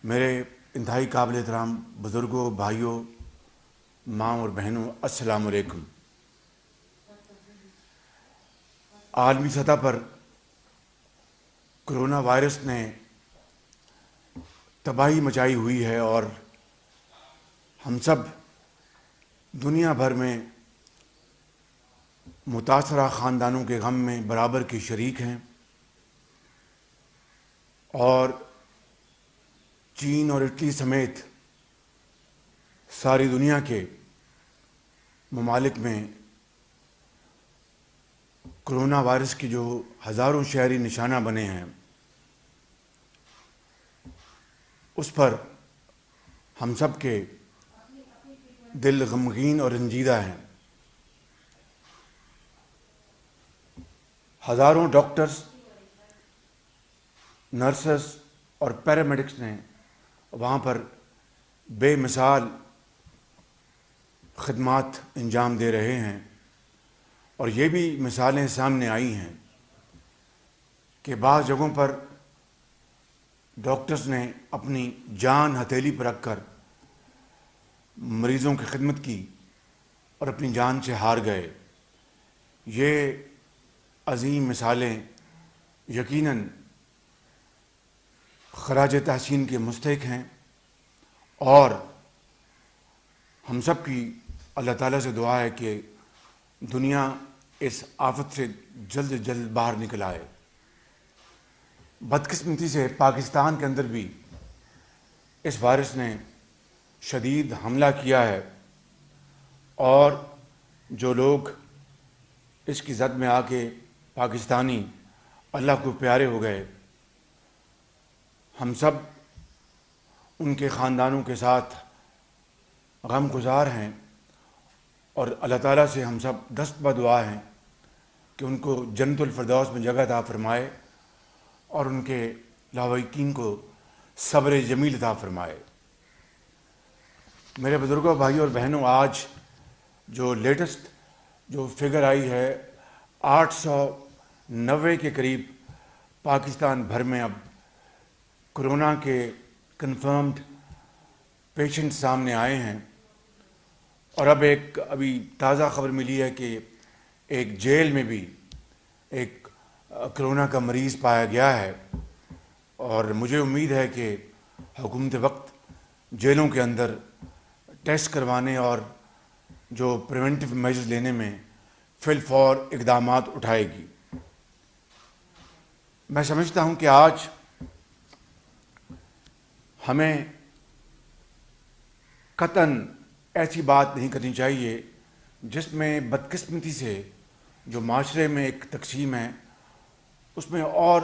میرے انتہائی قابل احترام بزرگوں، بھائیوں، ماں اور بہنوں، السلام علیکم۔ عالمی سطح پر کرونا وائرس نے تباہی مچائی ہوئی ہے اور ہم سب دنیا بھر میں متاثرہ خاندانوں کے غم میں برابر کے شریک ہیں، اور چین اور اٹلی سمیت ساری دنیا کے ممالک میں کرونا وائرس کی جو ہزاروں شہری نشانہ بنے ہیں اس پر ہم سب کے دل غمگین اور رنجیدہ ہیں۔ ہزاروں ڈاکٹرز، نرسز اور پیرامیڈکس نے وہاں پر بے مثال خدمات انجام دے رہے ہیں، اور یہ بھی مثالیں سامنے آئی ہیں کہ بعض جگہوں پر ڈاکٹرز نے اپنی جان ہتھیلی پر رکھ کر مریضوں کی خدمت کی اور اپنی جان سے ہار گئے۔ یہ عظیم مثالیں یقیناً خراج تحسین کے مستحق ہیں، اور ہم سب کی اللہ تعالیٰ سے دعا ہے کہ دنیا اس آفت سے جلد از جلد باہر نکل آئے۔ بدقسمتی سے پاکستان کے اندر بھی اس وائرس نے شدید حملہ کیا ہے، اور جو لوگ اس کی زد میں آ کے پاکستانی اللہ کو پیارے ہو گئے، ہم سب ان کے خاندانوں کے ساتھ غم گزار ہیں، اور اللہ تعالیٰ سے ہم سب دست بدعا ہیں کہ ان کو جنت الفردوس میں جگہ عطا فرمائے اور ان کے لاوقین کو صبر جمیل عطا فرمائے۔ میرے بزرگوں، بھائیوں اور بہنوں، آج جو لیٹسٹ جو فگر آئی ہے 890 کے قریب پاکستان بھر میں اب کرونا کے کنفرمڈ پیشنٹ سامنے آئے ہیں، اور اب ابھی تازہ خبر ملی ہے کہ ایک جیل میں بھی ایک کرونا کا مریض پایا گیا ہے، اور مجھے امید ہے کہ حکومت وقت جیلوں کے اندر ٹیسٹ کروانے اور جو پریونٹیو میجرز لینے میں فی الفور اقدامات اٹھائے گی۔ میں سمجھتا ہوں کہ آج ہمیں قطعاً ایسی بات نہیں کرنی چاہیے جس میں بدقسمتی سے جو معاشرے میں ایک تقسیم ہے اس میں اور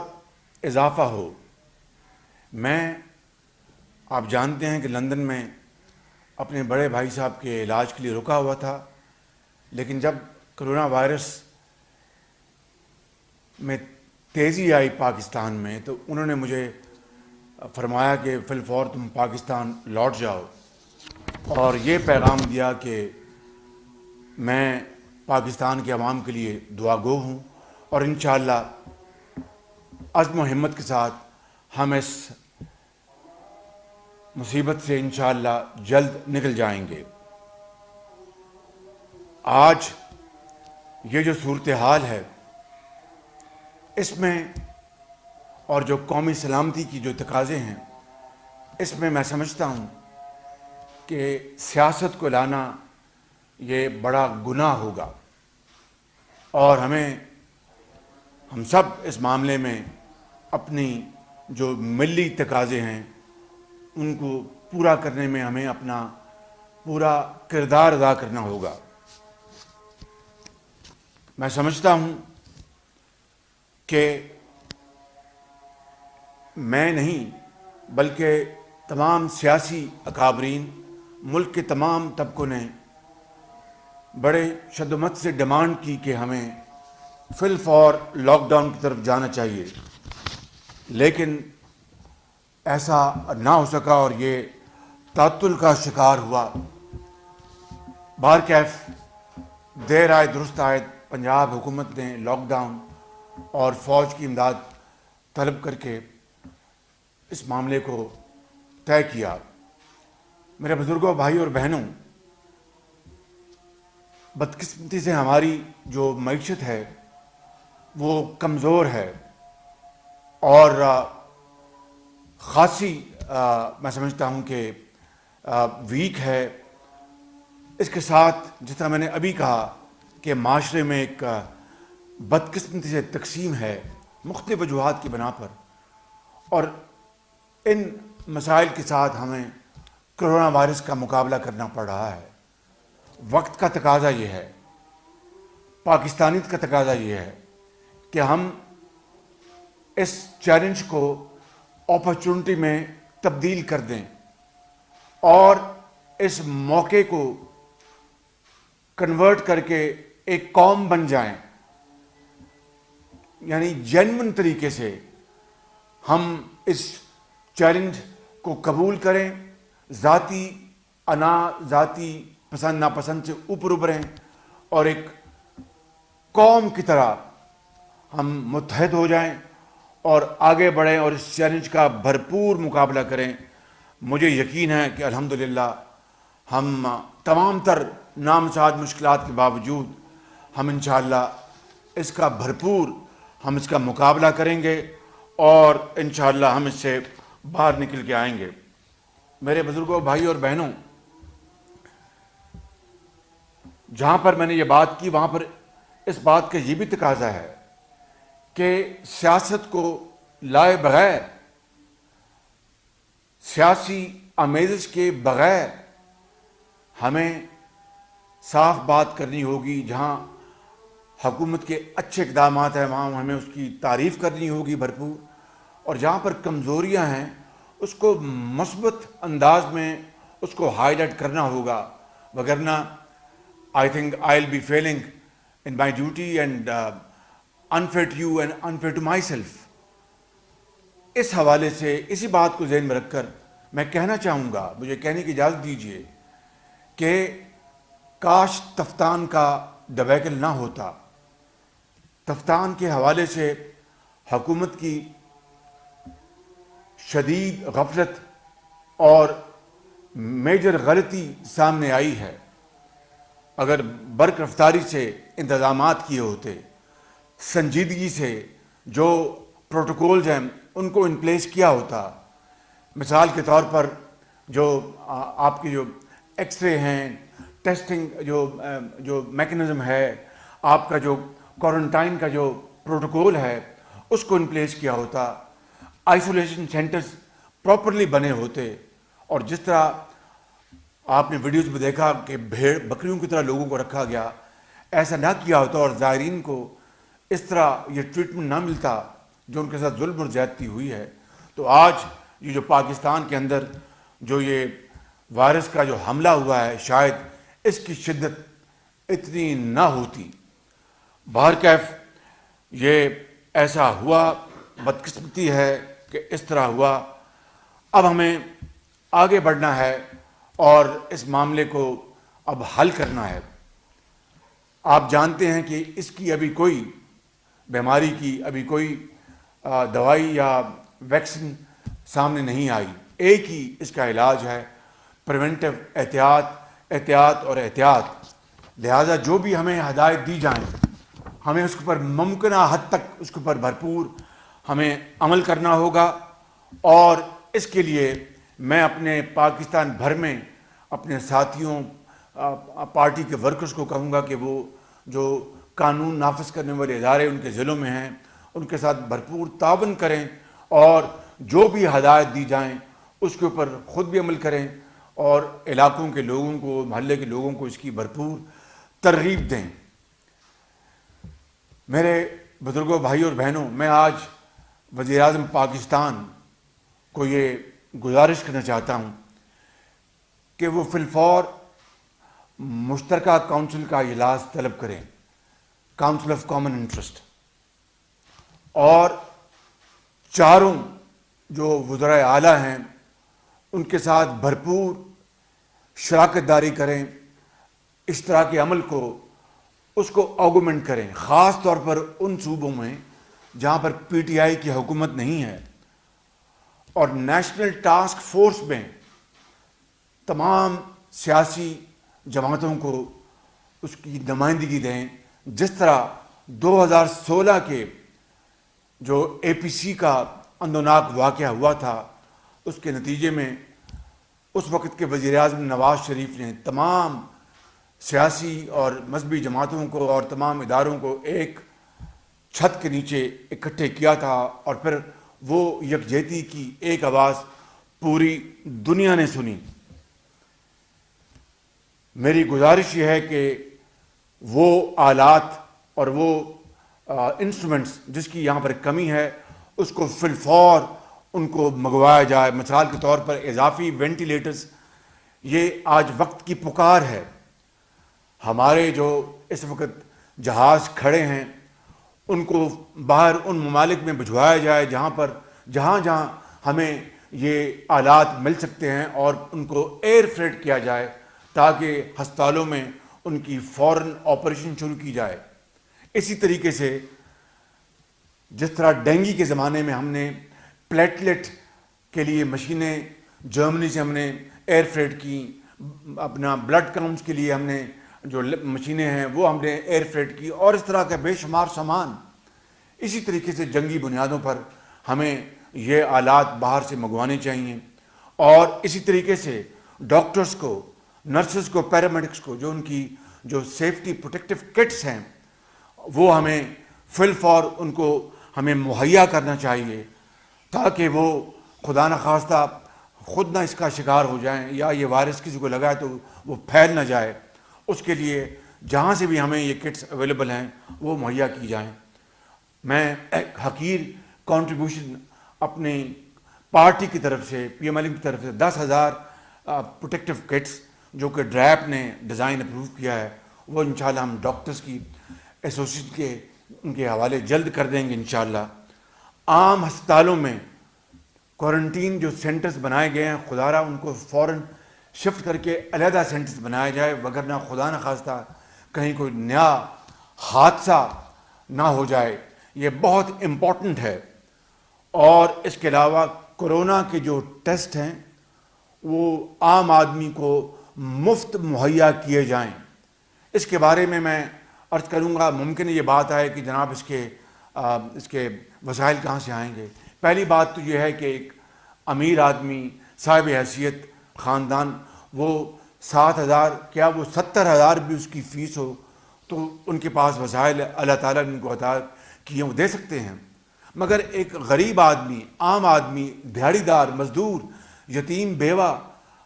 اضافہ ہو۔ آپ جانتے ہیں کہ لندن میں اپنے بڑے بھائی صاحب کے علاج کے لیے رکا ہوا تھا، لیکن جب کرونا وائرس میں تیزی آئی پاکستان میں تو انہوں نے مجھے فرمایا کہ فی الفور تم پاکستان لوٹ جاؤ، اور یہ پیغام دیا کہ میں پاکستان کے عوام کے لیے دعا گو ہوں، اور انشاءاللہ عزم و ہمت کے ساتھ ہم اس مصیبت سے انشاءاللہ جلد نکل جائیں گے۔ آج یہ جو صورتحال ہے اس میں، اور جو قومی سلامتی کی جو تقاضے ہیں، اس میں میں سمجھتا ہوں کہ سیاست کو لانا یہ بڑا گناہ ہوگا، اور ہم سب اس معاملے میں اپنی جو ملی تقاضے ہیں ان کو پورا کرنے میں ہمیں اپنا پورا کردار ادا کرنا ہوگا۔ میں سمجھتا ہوں کہ میں نہیں بلکہ تمام سیاسی اکابرین، ملک کے تمام طبقوں نے بڑے شدت سے ڈیمانڈ کی کہ ہمیں فی الفور لاک ڈاؤن کی طرف جانا چاہیے، لیکن ایسا نہ ہو سکا اور یہ تعطل کا شکار ہوا۔ بہرکیف دیر آئے درست آئے، پنجاب حکومت نے لاک ڈاؤن اور فوج کی امداد طلب کر کے اس معاملے کو طے کیا. میرے بزرگوں، بھائی اور بہنوں، بدقسمتی سے ہماری جو معیشت ہے وہ کمزور ہے اور خاصی میں سمجھتا ہوں کہ ویک ہے. اس کے ساتھ جس طرح میں نے ابھی کہا کہ معاشرے میں ایک بدقسمتی سے تقسیم ہے مختلف وجوہات کی بنا پر، اور ان مسائل کے ساتھ ہمیں کرونا وائرس کا مقابلہ کرنا پڑ رہا ہے. وقت کا تقاضا یہ ہے، پاکستانیت کا تقاضا یہ ہے کہ ہم اس چیلنج کو اپرچونٹی میں تبدیل کر دیں اور اس موقع کو کنورٹ کر کے ایک قوم بن جائیں. یعنی جینون طریقے سے ہم اس چیلنج کو قبول کریں، ذاتی انا، ذاتی پسند ناپسند سے اوپر ابھریں اور ایک قوم کی طرح ہم متحد ہو جائیں اور آگے بڑھیں اور اس چیلنج کا بھرپور مقابلہ کریں. مجھے یقین ہے کہ الحمدللہ ہم تمام تر نامساعد مشکلات کے باوجود ہم انشاءاللہ اس کا بھرپور ہم اس کا مقابلہ کریں گے اور انشاءاللہ ہم اس سے باہر نکل کے آئیں گے. میرے بزرگوں، بھائی اور بہنوں، جہاں پر میں نے یہ بات کی وہاں پر اس بات کا یہ بھی تقاضا ہے کہ سیاست کو لائے بغیر، سیاسی آمیزش کے بغیر ہمیں صاف بات کرنی ہوگی. جہاں حکومت کے اچھے اقدامات ہیں وہاں ہمیں اس کی تعریف کرنی ہوگی بھرپور، اور جہاں پر کمزوریاں ہیں اس کو مثبت انداز میں اس کو ہائی لائٹ کرنا ہوگا. وگرنہ I think I'll be failing in my duty and unfair to you and unfair to myself. اس حوالے سے اسی بات کو ذہن میں رکھ کر میں کہنا چاہوں گا، مجھے کہنے کی اجازت دیجیے کہ کاش تفتان کا دویکل نہ ہوتا. تفتان کے حوالے سے حکومت کی شدید غفلت اور میجر غلطی سامنے آئی ہے. اگر برق رفتاری سے انتظامات کیے ہوتے، سنجیدگی سے جو پروٹوکولز ہیں ان کو ان پلیس کیا ہوتا، مثال کے طور پر جو آپ کی جو ایکس رے ہیں، ٹیسٹنگ جو میکنزم ہے، آپ کا جو کوارنٹائن کا جو پروٹوکول ہے اس کو ان پلیس کیا ہوتا، آئسولیشن سینٹرز پراپرلی بنے ہوتے، اور جس طرح آپ نے ویڈیوز میں دیکھا کہ بھیڑ بکریوں کی طرح لوگوں کو رکھا گیا، ایسا نہ کیا ہوتا اور زائرین کو اس طرح یہ ٹریٹمنٹ نہ ملتا جو ان کے ساتھ ظلم اور زیادتی ہوئی ہے، تو آج یہ جو پاکستان کے اندر جو یہ وائرس کا جو حملہ ہوا ہے شاید اس کی شدت اتنی نہ ہوتی. بہرکیف یہ ایسا ہوا، بدقسمتی ہے کہ اس طرح ہوا. اب ہمیں آگے بڑھنا ہے اور اس معاملے کو اب حل کرنا ہے. آپ جانتے ہیں کہ اس کی ابھی کوئی بیماری کی ابھی کوئی دوائی یا ویکسین سامنے نہیں آئی. ایک ہی اس کا علاج ہے، پریونٹیو احتیاط اور احتیاط. لہٰذا جو بھی ہمیں ہدایت دی جائیں ہمیں اس کے اوپر ممکنہ حد تک اس کے اوپر بھرپور ہمیں عمل کرنا ہوگا. اور اس کے لیے میں اپنے پاکستان بھر میں اپنے ساتھیوں، پارٹی کے ورکرز کو کہوں گا کہ وہ جو قانون نافذ کرنے والے ادارے ان کے ضلعوں میں ہیں ان کے ساتھ بھرپور تعاون کریں اور جو بھی ہدایت دی جائیں اس کے اوپر خود بھی عمل کریں اور علاقوں کے لوگوں کو، محلے کے لوگوں کو اس کی بھرپور ترغیب دیں. میرے بزرگوں، بھائی اور بہنوں، میں آج وزیر اعظم پاکستان کو یہ گزارش کرنا چاہتا ہوں کہ وہ فی الفور مشترکہ کونسل کا اجلاس طلب کریں، کونسل آف کامن انٹرسٹ، اور چاروں جو وزرائے اعلیٰ ہیں ان کے ساتھ بھرپور شراکت داری کریں، اشتراکی عمل کو اس کو آگومنٹ کریں، خاص طور پر ان صوبوں میں جہاں پر پی ٹی آئی کی حکومت نہیں ہے اور نیشنل ٹاسک فورس میں تمام سیاسی جماعتوں کو اس کی نمائندگی دیں. جس طرح 2016 کے جو اے پی سی کا اندوناک واقعہ ہوا تھا، اس کے نتیجے میں اس وقت کے وزیر اعظم نواز شریف نے تمام سیاسی اور مذہبی جماعتوں کو اور تمام اداروں کو ایک چھت کے نیچے اکٹھے کیا تھا، اور پھر وہ یکجہتی کی ایک آواز پوری دنیا نے سنی. میری گزارش یہ ہے کہ وہ آلات اور وہ انسٹرومنٹس جس کی یہاں پر کمی ہے اس کو فی الفور ان کو منگوایا جائے. مثال کے طور پر اضافی وینٹیلیٹرز، یہ آج وقت کی پکار ہے. ہمارے جو اس وقت جہاز کھڑے ہیں ان کو باہر ان ممالک میں بھجوایا جائے جہاں جہاں ہمیں یہ آلات مل سکتے ہیں، اور ان کو ایئر فریٹ کیا جائے تاکہ ہسپتالوں میں ان کی فوراً آپریشن شروع کی جائے. اسی طریقے سے جس طرح ڈینگی کے زمانے میں ہم نے پلیٹلیٹ کے لیے مشینیں جرمنی سے ہم نے ایئر فریٹ کی، اپنا بلڈ کاؤنٹس کے لیے ہم نے جو مشینیں ہیں وہ ہم نے ایئر فریٹ کی، اور اس طرح کا بے شمار سامان. اسی طریقے سے جنگی بنیادوں پر ہمیں یہ آلات باہر سے منگوانے چاہیے. اور اسی طریقے سے ڈاکٹرز کو، نرسز کو، پیرامیڈکس کو جو ان کی جو سیفٹی پروٹیکٹیو کٹس ہیں وہ ہمیں فی الفور ان کو ہمیں مہیا کرنا چاہیے تاکہ وہ خدا نخواستہ خود نہ اس کا شکار ہو جائیں، یا یہ وائرس کسی کو لگا ہے تو وہ پھیل نہ جائے. اس کے لیے جہاں سے بھی ہمیں یہ کٹس اویلیبل ہیں وہ مہیا کی جائیں. میں ایک حقیر کنٹریبیوشن اپنی پارٹی کی طرف سے، پی ایم ایل کی طرف سے 10,000 پروٹیکٹیو کٹس جو کہ ڈریپ نے ڈیزائن اپروو کیا ہے، وہ انشاءاللہ ہم ڈاکٹرز کی ایسوسیشن کے ان کے حوالے جلد کر دیں گے انشاءاللہ. عام ہسپتالوں میں کوارنٹین جو سینٹرز بنائے گئے ہیں، خدا را ان کو فوراً شفٹ کر کے علیحدہ سینٹرز بنایا جائے، وگرنہ خدا نہ خواستہ کہیں کوئی نیا حادثہ نہ ہو جائے. یہ بہت امپورٹنٹ ہے. اور اس کے علاوہ کورونا کے جو ٹیسٹ ہیں وہ عام آدمی کو مفت مہیا کیے جائیں. اس کے بارے میں عرض کروں گا. ممکن یہ بات آئے کہ جناب اس کے وسائل کہاں سے آئیں گے. پہلی بات تو یہ ہے کہ ایک امیر آدمی صاحب حیثیت خاندان، وہ 7,000 کیا وہ 70,000 بھی اس کی فیس ہو تو ان کے پاس وسائل اللہ تعالیٰ نے ان کو عطا کیے وہ دے سکتے ہیں. مگر ایک غریب آدمی، عام آدمی، دیہڑی دار، مزدور، یتیم، بیوہ،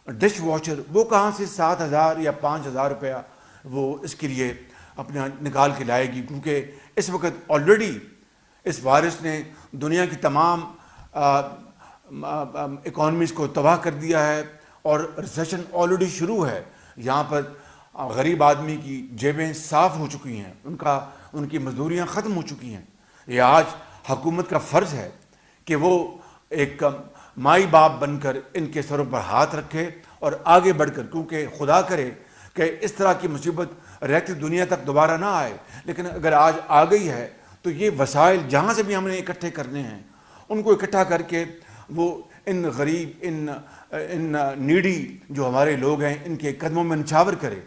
ڈش واشر، وہ کہاں سے 7,000 یا 5,000 روپیہ وہ اس کے لیے اپنا نکال کے لائے گی؟ کیونکہ اس وقت آلریڈی اس وائرس نے دنیا کی تمام اکانومیز کو تباہ کر دیا ہے، اور ریسیشن آلریڈی شروع ہے. یہاں پر غریب آدمی کی جیبیں صاف ہو چکی ہیں، ان کی مزدوریاں ختم ہو چکی ہیں. یہ آج حکومت کا فرض ہے کہ وہ ایک مائی باپ بن کر ان کے سروں پر ہاتھ رکھے اور آگے بڑھ کر، کیونکہ خدا کرے کہ اس طرح کی مصیبت رہتی دنیا تک دوبارہ نہ آئے، لیکن اگر آج آ گئی ہے تو یہ وسائل جہاں سے بھی ہم نے اکٹھے کرنے ہیں ان کو اکٹھا کر کے وہ ان غریب، ان نیڈی جو ہمارے لوگ ہیں ان کے قدموں میں نچھاور کرے.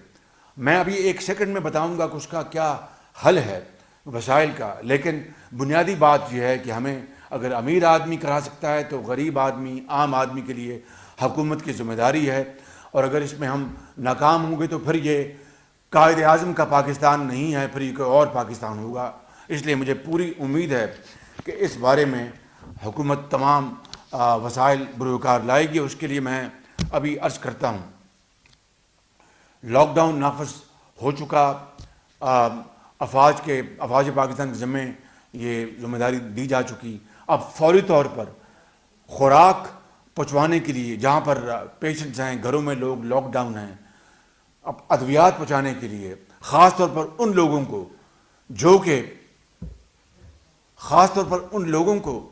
میں ابھی 1 سیکنڈ میں بتاؤں گا کہ اس کا کیا حل ہے وسائل کا، لیکن بنیادی بات یہ ہے کہ ہمیں اگر امیر آدمی کرا سکتا ہے تو غریب آدمی، عام آدمی کے لیے حکومت کی ذمہ داری ہے. اور اگر اس میں ہم ناکام ہوں گے تو پھر یہ قائد اعظم کا پاکستان نہیں ہے، پھر یہ کوئی اور پاکستان ہوگا. اس لیے مجھے پوری امید ہے کہ اس بارے میں حکومت تمام وسائل بروکار لائے گی. اس کے لیے میں ابھی عرض کرتا ہوں، لاک ڈاؤن نافذ ہو چکا، افواج پاکستان کے ذمے یہ ذمہ داری دی جا چکی. اب فوری طور پر خوراک پہنچوانے کے لیے، جہاں پر پیشنٹس ہیں، گھروں میں لوگ لاک ڈاؤن ہیں، اب ادویات پہنچانے کے لیے خاص طور پر ان لوگوں کو جو کہ خاص طور پر ان لوگوں کو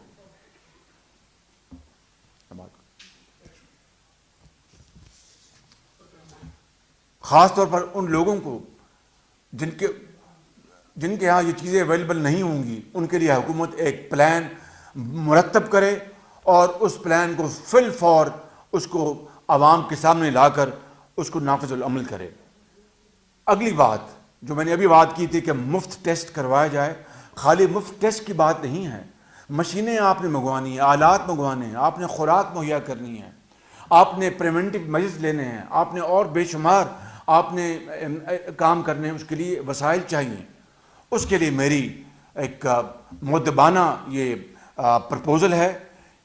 جن کے ہاں یہ چیزیں اویلیبل نہیں ہوں گی، ان کے لیے حکومت ایک پلان مرتب کرے اور اس پلان کو فی الفور اس کو عوام کے سامنے لا کر اس کو نافذ العمل کرے۔ اگلی بات جو میں نے ابھی بات کی تھی کہ مفت ٹیسٹ کروایا جائے، خالی مفت ٹیسٹ کی بات نہیں ہے، مشینیں آپ نے منگوانی ہیں، آلات منگوانے ہیں، آپ نے خوراک مہیا کرنی ہے، آپ نے پریونٹیو میجرز لینے ہیں، آپ نے اور بے شمار آپ نے کام کرنے ہیں، اس کے لیے وسائل چاہیے۔ اس کے لیے میری ایک مؤدبانہ یہ پرپوزل ہے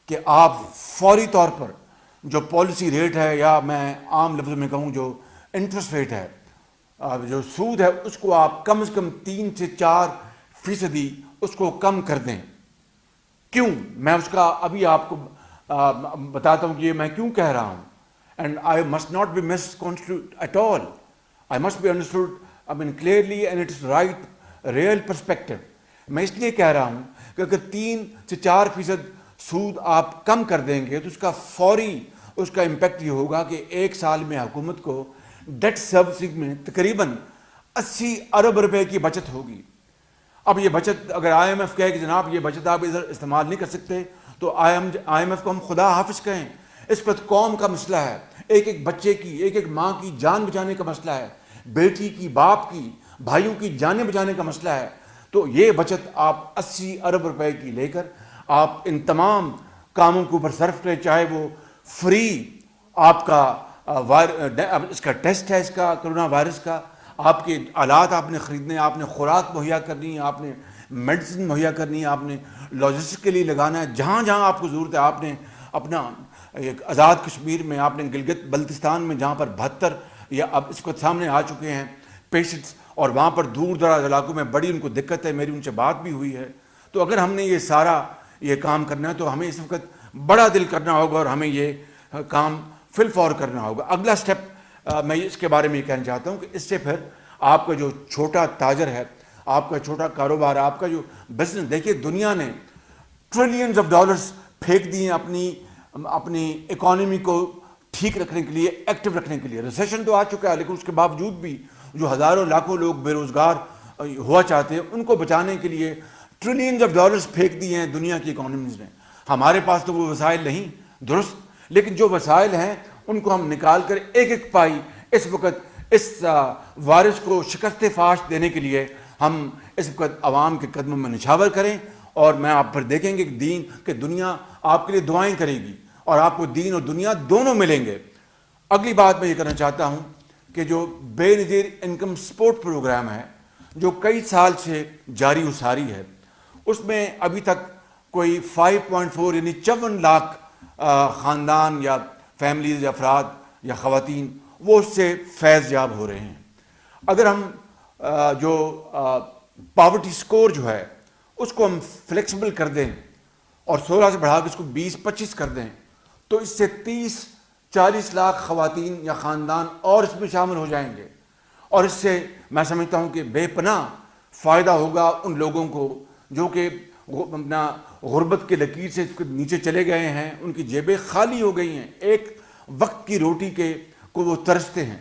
کہ آپ فوری طور پر جو پالیسی ریٹ ہے، یا میں عام لفظ میں کہوں جو انٹرسٹ ریٹ ہے، جو سود ہے، اس کو آپ کم از کم 3 سے 4% اس کو کم کر دیں۔ کیوں؟ میں اس کا ابھی آپ کو بتاتا ہوں کہ یہ میں کیوں کہہ رہا ہوں۔ And I must not be misconstrued at all, I must be understood clearly and it's right real perspective. میں اس لیے کہہ رہا ہوں کہ اگر 3 سے 4% سود آپ کم کر دیں گے تو اس کا فوری اس کا امپیکٹ یہ ہوگا کہ 1 سال میں حکومت کو ڈیٹ سروسنگ میں تقریباً 80 ارب روپے کی بچت ہوگی۔ اب یہ بچت اگر آئی ایم ایف کہے کہ جناب یہ بچت آپ ادھر استعمال نہیں کر سکتے تو آئی ایم ایف کو ہم خدا حافظ کہیں۔ اس پر قوم کا مسئلہ ہے، ایک ایک بچے کی، ایک ایک ماں کی جان بچانے کا مسئلہ ہے، بیٹی کی، باپ کی، بھائیوں کی جانیں بچانے کا مسئلہ ہے۔ تو یہ بچت آپ 80 ارب روپے کی لے کر آپ ان تمام کاموں کے اوپر صرف کریں، چاہے وہ فری آپ کا اس کا ٹیسٹ ہے، اس کا کرونا وائرس کا، آپ کے آلات آپ نے خریدنے، آپ نے خوراک مہیا کرنی ہے، آپ نے میڈیسن مہیا کرنی ہے، آپ نے لاجسٹک کے لیے لگانا ہے، جہاں جہاں آپ کو ضرورت ہے۔ آپ نے اپنا ایک آزاد کشمیر میں، آپ نے گلگت بلتستان میں جہاں پر 72 یا اب اس کو سامنے آ چکے ہیں پیشنٹس، اور وہاں پر دور دراز علاقوں میں بڑی ان کو دقت ہے، میری ان سے بات بھی ہوئی ہے۔ تو اگر ہم نے یہ سارا یہ کام کرنا ہے تو ہمیں اس وقت بڑا دل کرنا ہوگا اور ہمیں یہ کام فی الفور کرنا ہوگا۔ اگلا سٹیپ میں اس کے بارے میں یہ کہنا چاہتا ہوں کہ اس سے پھر آپ کا جو چھوٹا تاجر ہے، آپ کا چھوٹا کاروبار، آپ کا جو بزنس، دیکھیے دنیا نے ٹریلینز آف ڈالرز پھینک دیے اپنی اکانومی کو ٹھیک رکھنے کے لیے، ایکٹیو رکھنے کے لیے۔ ریسیشن تو آ چکا ہے، لیکن اس کے باوجود بھی جو ہزاروں لاکھوں لوگ بے روزگار ہوا چاہتے ہیں، ان کو بچانے کے لیے ٹریلینز آف ڈالرز پھینک دیے ہیں دنیا کی اکانومیز نے۔ ہمارے پاس تو وہ وسائل نہیں، درست، لیکن جو وسائل ہیں ان کو ہم نکال کر ایک ایک پائی اس وقت اس وائرس کو شکست فاش دینے کے لیے ہم اس وقت عوام کے قدموں میں نچھاور کریں، اور میں آپ پر دیکھیں گے کہ دین کہ دنیا آپ کے لیے دعائیں کرے گی اور آپ کو دین اور دنیا دونوں ملیں گے۔ اگلی بات میں یہ کرنا چاہتا ہوں کہ جو بے نظیر انکم سپورٹ پروگرام ہے جو کئی سال سے جاری و ساری ہے، اس میں ابھی تک کوئی 5.4 یعنی 54 لاکھ خاندان یا فیملیز یا افراد یا خواتین وہ اس سے فیض یاب ہو رہے ہیں۔ اگر ہم جو پاورٹی سکور جو ہے اس کو ہم فلیکسیبل کر دیں اور 16 سے بڑھا کے اس کو 20-25 کر دیں تو اس سے 30-40 لاکھ خواتین یا خاندان اور اس میں شامل ہو جائیں گے، اور اس سے میں سمجھتا ہوں کہ بے پناہ فائدہ ہوگا ان لوگوں کو جو کہ اپنا غربت کے لکیر سے نیچے چلے گئے ہیں، ان کی جیبیں خالی ہو گئی ہیں، ایک وقت کی روٹی کے کو وہ ترستے ہیں۔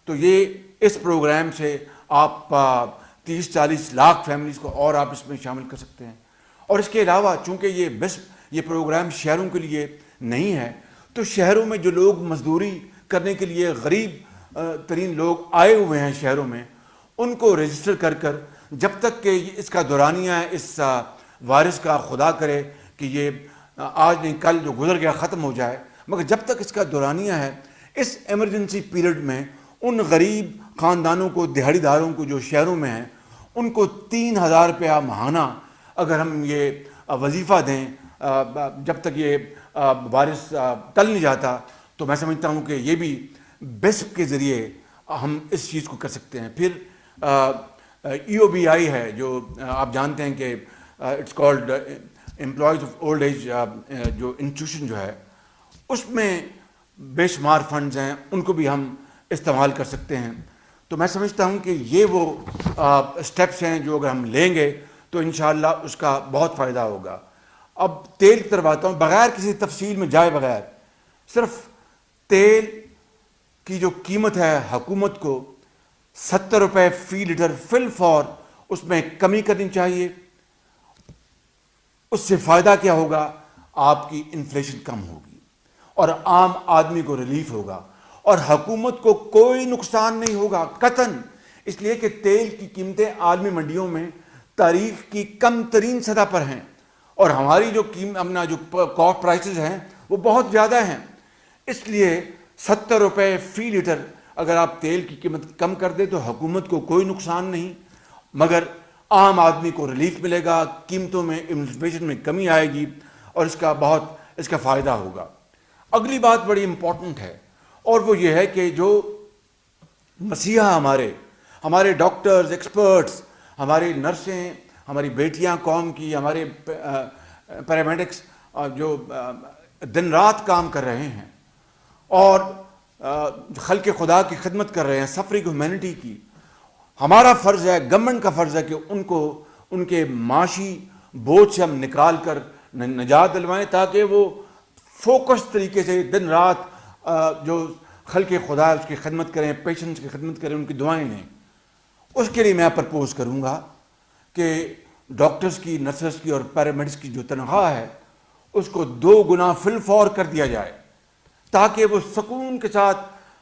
تو یہ اس پروگرام سے آپ 30-40 لاکھ فیملیز کو اور آپ اس میں شامل کر سکتے ہیں۔ اور اس کے علاوہ چونکہ یہ پروگرام شہروں کے لیے نہیں ہے، تو شہروں میں جو لوگ مزدوری کرنے کے لیے غریب ترین لوگ آئے ہوئے ہیں شہروں میں، ان کو رجسٹر کر کر جب تک کہ اس کا دورانیہ ہے اس وائرس کا، خدا کرے کہ یہ آج نہیں کل جو گزر گیا ختم ہو جائے، مگر جب تک اس کا دورانیہ ہے اس ایمرجنسی پیریڈ میں ان غریب خاندانوں کو، دہاڑی داروں کو جو شہروں میں ہیں، ان کو 3,000 روپیہ ماہانہ اگر ہم یہ وظیفہ دیں جب تک یہ وائرس ٹل نہیں جاتا، تو میں سمجھتا ہوں کہ یہ بھی بیسپ کے ذریعے ہم اس چیز کو کر سکتے ہیں۔ پھر EOBI ہے جو آپ جانتے ہیں کہ it's called employees of old age جو انسٹیٹیوشن جو ہے، اس میں بے شمار فنڈز ہیں، ان کو بھی ہم استعمال کر سکتے ہیں۔ تو میں سمجھتا ہوں کہ یہ وہ سٹیپس ہیں جو اگر ہم لیں گے تو انشاءاللہ اس کا بہت فائدہ ہوگا۔ اب تیل کی طرف آتا ہوں، بغیر کسی تفصیل میں جائے بغیر، صرف تیل کی جو قیمت ہے حکومت کو 70 روپے فی لیٹر فی الفور اس میں کمی کرنی چاہیے۔ اس سے فائدہ کیا ہوگا؟ آپ کی انفلیشن کم ہوگی اور عام آدمی کو ریلیف ہوگا اور حکومت کو کوئی نقصان نہیں ہوگا قطعاً، اس لیے کہ تیل کی قیمتیں عالمی منڈیوں میں تاریخ کی کم ترین سطح پر ہیں اور ہماری جو اپنا جو کاسٹ پرائسز ہیں وہ بہت زیادہ ہیں. اس لیے 70 روپے فی لیٹر اگر آپ تیل کی قیمت کم کر دیں تو حکومت کو کوئی نقصان نہیں، مگر عام آدمی کو ریلیف ملے گا، قیمتوں میں انفلیشن میں کمی آئے گی اور اس کا فائدہ ہوگا. اگلی بات بڑی امپورٹنٹ ہے اور وہ یہ ہے کہ جو مسیحا ہمارے ڈاکٹرز، ایکسپرٹس، ہماری نرسیں، ہماری بیٹیاں قوم کی، ہمارے پیرامیڈکس جو دن رات کام کر رہے ہیں اور خلق خدا کی خدمت کر رہے ہیں، سفرنگ ہیومینٹی کی، ہمارا فرض ہے، گورنمنٹ کا فرض ہے کہ ان کو ان کے معاشی بوجھ سے ہم نکال کر نجات دلوائیں تاکہ وہ فوکس طریقے سے دن رات جو خلق خدا اس کی خدمت کریں، پیشنٹس کی خدمت کریں، ان کی دعائیں لیں. اس کے لیے میں پرپوز کروں گا کہ ڈاکٹرز کی، نرسز کی اور پیرامیڈکس کی جو تنخواہ ہے اس کو 2 گنا فی الفور کر دیا جائے تاکہ وہ سکون کے ساتھ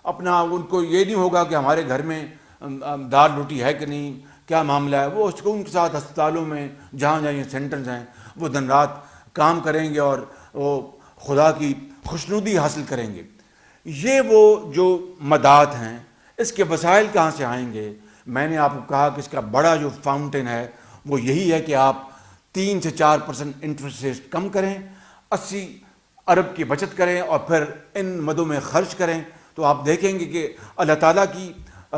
اپنا، ان کو یہ نہیں ہوگا کہ ہمارے گھر میں دال روٹی ہے کہ نہیں، کیا معاملہ ہے. وہ سکون کے ساتھ ہسپتالوں میں جہاں یہ سینٹرز ہیں وہ دن رات کام کریں گے اور وہ خدا کی خوشنودی حاصل کریں گے. یہ وہ جو مداد ہیں، اس کے وسائل کہاں سے آئیں گے؟ میں نے آپ کو کہا کہ اس کا بڑا جو فاؤنٹین ہے وہ یہی ہے کہ آپ 3 سے 4% انٹرسٹ ریٹ کم کریں، 80 ارب کی بچت کریں اور پھر ان مدوں میں خرچ کریں تو آپ دیکھیں گے کہ اللہ تعالیٰ کی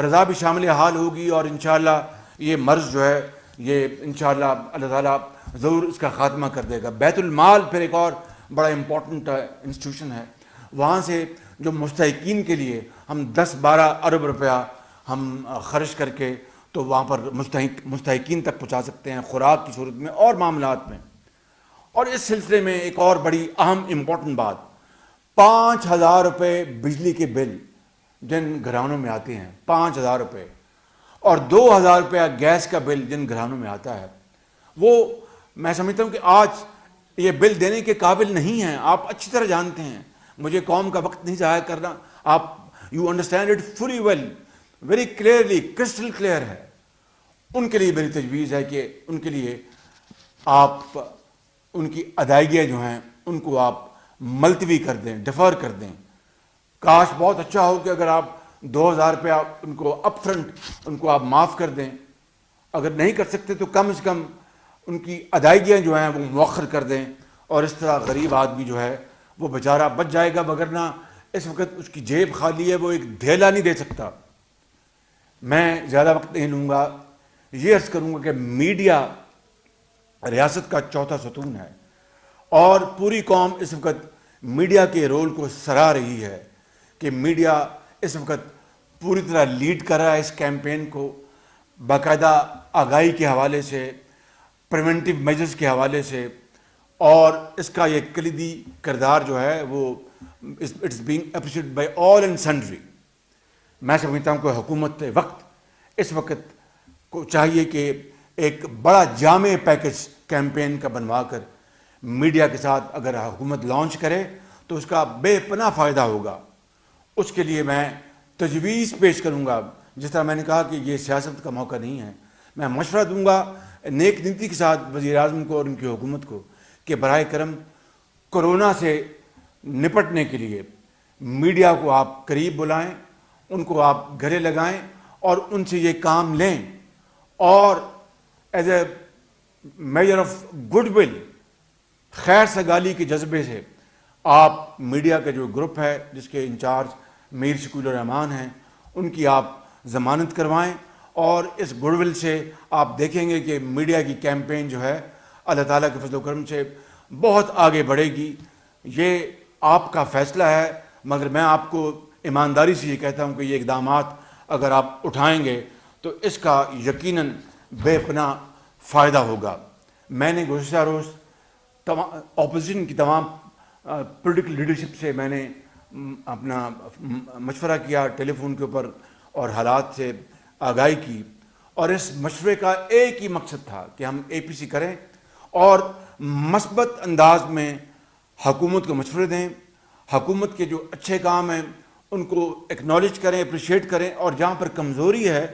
رضا بھی شامل حال ہوگی اور انشاءاللہ یہ مرض جو ہے یہ انشاءاللہ اللہ تعالیٰ ضرور اس کا خاتمہ کر دے گا. بیت المال پھر ایک اور بڑا امپورٹنٹ انسٹیٹیوشن ہے، وہاں سے جو مستحقین کے لیے ہم 10-12 ارب روپیہ ہم خرچ کر کے تو وہاں پر مستحقین تک پہنچا سکتے ہیں خوراک کی صورت میں اور معاملات میں. اور اس سلسلے میں ایک اور بڑی اہم امپورٹنٹ بات، 5,000 روپے بجلی کے بل جن گھرانوں میں آتے ہیں، 5,000 روپے، اور 2,000 روپیہ گیس کا بل جن گھرانوں میں آتا ہے، وہ میں سمجھتا ہوں کہ آج یہ بل دینے کے قابل نہیں ہیں. آپ اچھی طرح جانتے ہیں، مجھے قوم کا وقت نہیں ضائع کرنا، آپ you understand it fully well, very clearly, crystal clear ہے. ان کے لیے میری تجویز ہے کہ ان کے لیے آپ ان کی ادائیگیاں جو ہیں ان کو آپ ملتوی کر دیں، ڈیفر کر دیں. کاش بہت اچھا ہو کہ اگر آپ 2,000 روپیہ ان کو اپ فرنٹ ان کو آپ معاف کر دیں. اگر نہیں کر سکتے تو کم از کم ان کی ادائیگیاں جو ہیں وہ مؤخر کر دیں اور اس طرح غریب آدمی جو ہے وہ بیچارہ بچ جائے گا، وگرنہ اس وقت اس کی جیب خالی ہے، وہ ایک دھیلا نہیں دے سکتا. میں زیادہ وقت نہیں لوں گا، یہ عرض کروں گا کہ میڈیا ریاست کا چوتھا ستون ہے اور پوری قوم اس وقت میڈیا کے رول کو سراہ رہی ہے کہ میڈیا اس وقت پوری طرح لیڈ کر رہا ہے اس کیمپین کو، باقاعدہ آگاہی کے حوالے سے، پریونٹیو میجرز کے حوالے سے، اور اس کا یہ کلیدی کردار جو ہے وہ it's being appreciated by all and sundry. میں سمجھتا ہوں کہ حکومت وقت اس وقت کو چاہیے کہ ایک بڑا جامع پیکج کیمپین کا بنوا کر میڈیا کے ساتھ اگر حکومت لانچ کرے تو اس کا بے پناہ فائدہ ہوگا. اس کے لیے میں تجویز پیش کروں گا، جس طرح میں نے کہا کہ یہ سیاست کا موقع نہیں ہے، میں مشورہ دوں گا نیک نیتی کے ساتھ وزیر اعظم کو اور ان کی حکومت کو کہ براہ کرم کورونا سے نپٹنے کے لیے میڈیا کو آپ قریب بلائیں، ان کو آپ گلے لگائیں اور ان سے یہ کام لیں اور as a measure of good will, خیر سگالی کے جذبے سے آپ میڈیا کا جو گروپ ہے جس کے انچارج میر شکیل الرحمان ہیں ان کی آپ ضمانت کروائیں اور اس گڈ ول سے آپ دیکھیں گے کہ میڈیا کی کیمپین جو ہے اللہ تعالیٰ کے فضل و کرم سے بہت آگے بڑھے گی. یہ آپ کا فیصلہ ہے، مگر میں آپ کو ایمانداری سے یہ کہتا ہوں کہ یہ اقدامات اگر آپ اٹھائیں گے تو اس کا یقیناً بے پناہ فائدہ ہوگا. میں نے گزشتہ روز اپوزیشن کی تمام پولیٹیکل لیڈرشپ سے میں نے اپنا مشورہ کیا ٹیلی فون کے اوپر اور حالات سے آگاہی کی، اور اس مشورے کا ایک ہی مقصد تھا کہ ہم APC کریں اور مثبت انداز میں حکومت کو مشورے دیں، حکومت کے جو اچھے کام ہیں ان کو ایکنالج کریں، اپریشیٹ کریں، اور جہاں پر کمزوری ہے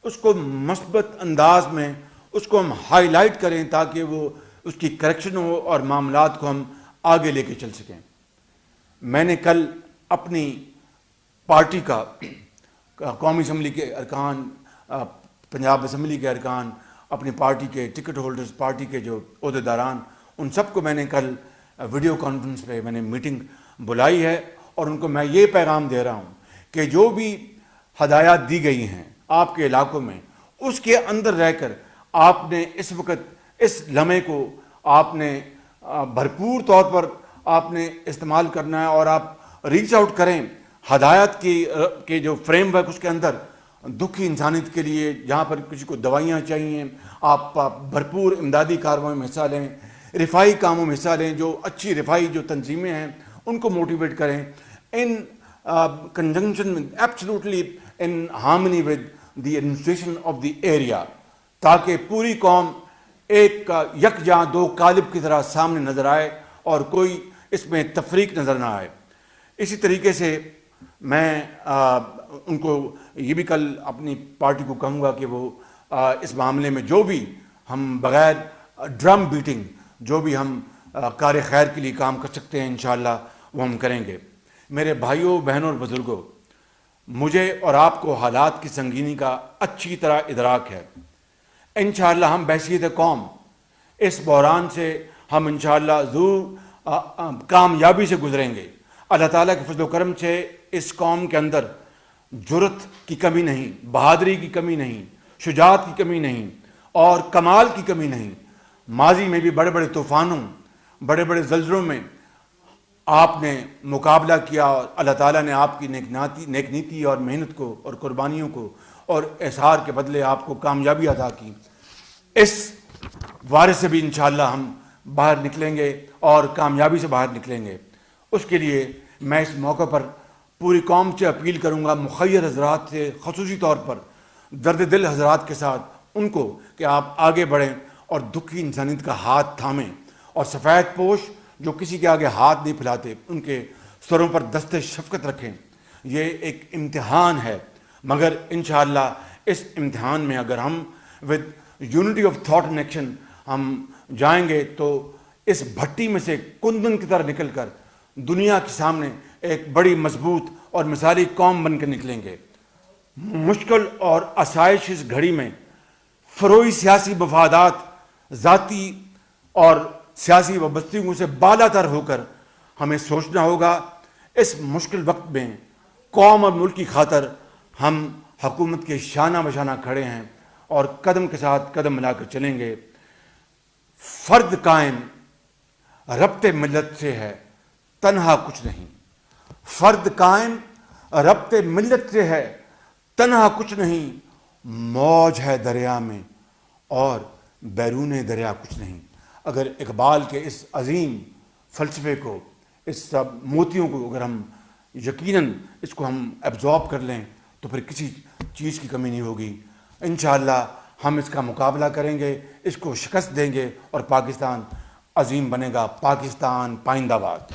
اس کو مثبت انداز میں اس کو ہم ہائی لائٹ کریں تاکہ وہ اس کی کریکشن ہو اور معاملات کو ہم آگے لے کے چل سکیں۔ میں نے کل اپنی پارٹی کا قومی اسمبلی کے ارکان، پنجاب اسمبلی کے ارکان، اپنی پارٹی کے ٹکٹ ہولڈرز، پارٹی کے جو عہدیداران، ان سب کو میں نے کل ویڈیو کانفرنس پہ میں نے میٹنگ بلائی ہے، اور ان کو میں یہ پیغام دے رہا ہوں کہ جو بھی ہدایات دی گئی ہیں آپ کے علاقوں میں، اس کے اندر رہ کر آپ نے اس وقت اس لمحے کو آپ نے بھرپور طور پر آپ نے استعمال کرنا ہے، اور آپ ریچ آؤٹ کریں ہدایات کی جو فریم ورک اس کے اندر دکھی انسانیت کے لیے، جہاں پر کسی کو دوائیاں چاہیے آپ بھرپور امدادی کارروائیوں میں حصہ لیں، رفائی کاموں میں حصہ لیں، جو اچھی رفائی جو تنظیمیں ہیں ان کو موٹیویٹ کریں in conjunction absolutely in harmony with the administration of the area, تاکہ پوری قوم ایک یکجاں دو قالب کی طرح سامنے نظر آئے اور کوئی اس میں تفریق نظر نہ آئے۔ اسی طریقے سے میں ان کو یہ بھی کل اپنی پارٹی کو کہوں گا کہ وہ اس معاملے میں جو بھی ہم بغیر ڈرم بیٹنگ جو بھی ہم کار خیر کے لیے کام کر سکتے ہیں انشاءاللہ وہ ہم کریں گے۔ میرے بھائیوں، بہنوں اور بزرگوں، مجھے اور آپ کو حالات کی سنگینی کا اچھی طرح ادراک ہے۔ انشاءاللہ ہم بحیثیت قوم اس بحران سے ہم انشاءاللہ ضرور کامیابی سے گزریں گے۔ اللہ تعالیٰ کے فضل و کرم سے اس قوم کے اندر جرت کی کمی نہیں، بہادری کی کمی نہیں، شجاعت کی کمی نہیں، اور کمال کی کمی نہیں۔ ماضی میں بھی بڑے بڑے طوفانوں، بڑے بڑے زلزلوں میں آپ نے مقابلہ کیا، اور اللہ تعالیٰ نے آپ کی نیک نیتی اور محنت کو اور قربانیوں کو اور احسار کے بدلے آپ کو کامیابی عطا کی۔ اس وارث سے بھی انشاءاللہ ہم باہر نکلیں گے اور کامیابی سے باہر نکلیں گے۔ اس کے لیے میں اس موقع پر پوری قوم سے اپیل کروں گا، مخیر حضرات سے خصوصی طور پر درد دل حضرات کے ساتھ، ان کو کہ آپ آگے بڑھیں اور دکھی انسانیت کا ہاتھ تھامیں، اور سفید پوش جو کسی کے آگے ہاتھ نہیں پھیلاتے ان کے سروں پر دست شفقت رکھیں۔ یہ ایک امتحان ہے، مگر انشاءاللہ اس امتحان میں اگر ہم with unity of thought and action ہم جائیں گے تو اس بھٹی میں سے کندن کی طرح نکل کر دنیا کے سامنے ایک بڑی مضبوط اور مثالی قوم بن کر نکلیں گے۔ مشکل اور آسائش اس گھڑی میں فروئی سیاسی مفادات، ذاتی اور سیاسی وابستگیوں سے بالا تر ہو کر ہمیں سوچنا ہوگا اس مشکل وقت میں قوم اور ملک کی خاطر ہم حکومت کے شانہ بشانہ کھڑے ہیں اور قدم کے ساتھ قدم ملا کر چلیں گے۔ فرد قائم ربط ملت سے ہے، تنہا کچھ نہیں۔ فرد قائم ربط ملت سے ہے، تنہا کچھ نہیں۔ موج ہے دریا میں اور بیرون دریا کچھ نہیں۔ اگر اقبال کے اس عظیم فلسفے کو، اس سب موتیوں کو اگر ہم یقیناً اس کو ہم ایبزارب کر لیں تو پھر کسی چیز کی کمی نہیں ہوگی۔ انشاءاللہ ہم اس کا مقابلہ کریں گے، اس کو شکست دیں گے، اور پاکستان عظیم بنے گا۔ پاکستان پائندہ باد۔